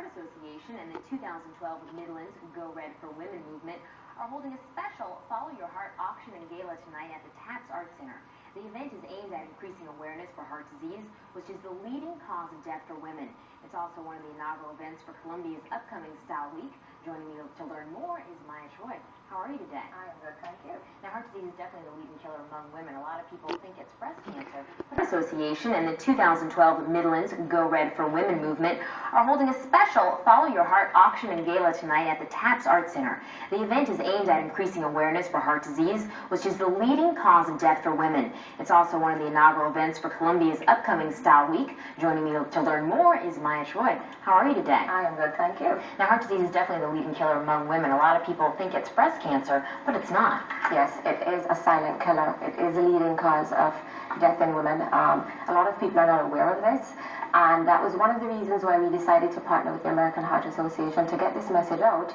Heart Association and the 2012 Midlands Go Red for Women movement are holding a special Follow Your Heart auction and gala tonight at the TAPS Art Center. The event is aimed at increasing awareness for heart disease, which is the leading cause of death for women. It's also one of the inaugural events for Columbia's upcoming Style Week. Joining me to learn more is Maya Troy. How are you today? I am good, thank you. Now, heart disease is definitely the leading killer among women. A lot of people think it's breast cancer. The Association and the 2012 Midlands Go Red for Women movement are holding a special Follow Your Heart auction and gala tonight at the TAPS Art Center. The event is aimed at increasing awareness for heart disease, which is the leading cause of death for women. It's also one of the inaugural events for Columbia's upcoming Style Week. Joining me to learn more is Maya Troy. How are you today? I am good, thank you. Now, heart disease is definitely the leading killer among women. A lot of people think it's breast cancer, but it's not. Yes, it is a silent killer. It is a leading cause of death in women. A lot of people are not aware of this, and that was one of the reasons why we decided to partner with the American Heart Association to get this message out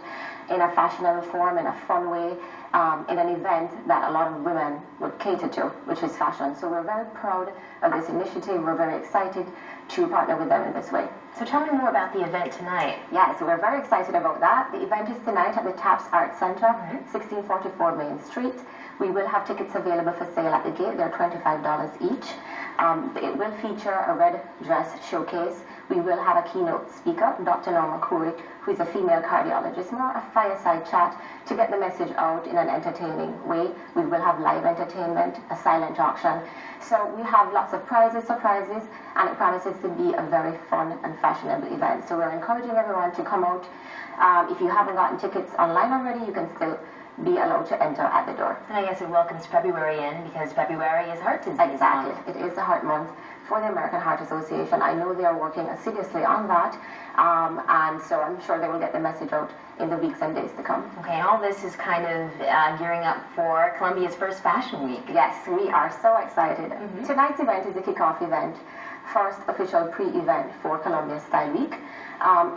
in a fashionable form, in a fun way, in an event that a lot of women would cater to, which is fashion. So we're very proud of this initiative. We're very excited to partner with them in this way. So tell me more about the event tonight. Yeah, so we're very excited about that. The event is tonight at the TAPS Art Center, 1644 Main Street. We will have tickets available for sale at the gate. They're $25 each. It will feature a red dress showcase. We will have a keynote speaker, Dr. Norma Khoury, who is a female cardiologist, more a fireside chat to get the message out in an entertaining way. We will have live entertainment, a silent auction. So we have lots of prizes, surprises, and it promises to be a very fun and fashionable event. So we're encouraging everyone to come out. If you haven't gotten tickets online already, you can still be allowed to enter at the door. And I guess it welcomes February in because February is Heart Disease Exactly. Month. It is the Heart Month for the American Heart Association. I know they are working assiduously on that, and so I'm sure they will get the message out in the weeks and days to come. Okay, and all this is kind of gearing up for Columbia's first Fashion Week. Yes, we are so excited. Tonight's event is a kickoff event, first official pre-event for Columbia Style Week.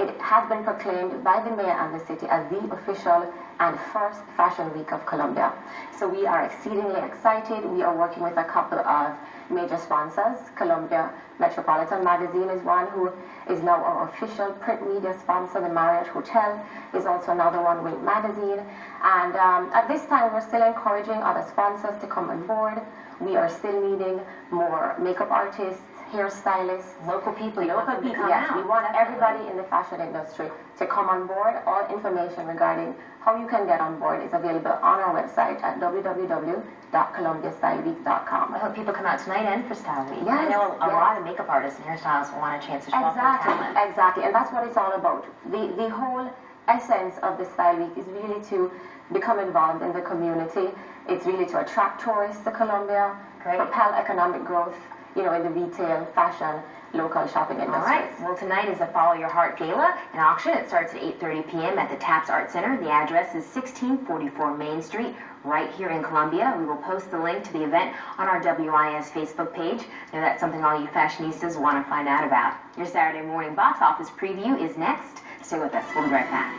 It has been proclaimed by the mayor and the city as the official and first Fashion Week of Columbia. So we are exceedingly excited. We are working with a couple of major sponsors. Columbia Metropolitan Magazine is one who is now our official print media sponsor. The Marriott Hotel is also another one, Wink Magazine. And at this time, we're still encouraging other sponsors to come on board. We are still needing more makeup artists, hairstylists, local people. Yes, we want everybody in the fashion industry to come on board. All information regarding how you can get on board is available on our website at www.columbiastyleweek.com. I hope people come out tonight and for Style Week. Yes, I know a lot of makeup artists and hairstylists will want a chance to show off their talent. Exactly, and that's what it's all about. The whole essence of the Style Week is really to become involved in the community. It's really to attract tourists to Columbia, propel economic growth, in the retail, fashion, local shopping industries. All right. Well, tonight is the Follow Your Heart Gala, an auction. It starts at 8:30 p.m. at the TAPS Art Center. The address is 1644 Main Street, right here in Columbia. We will post the link to the event on our WIS Facebook page. Now, that's something all you fashionistas want to find out about. Your Saturday morning box office preview is next. Stay with us. We'll be right back.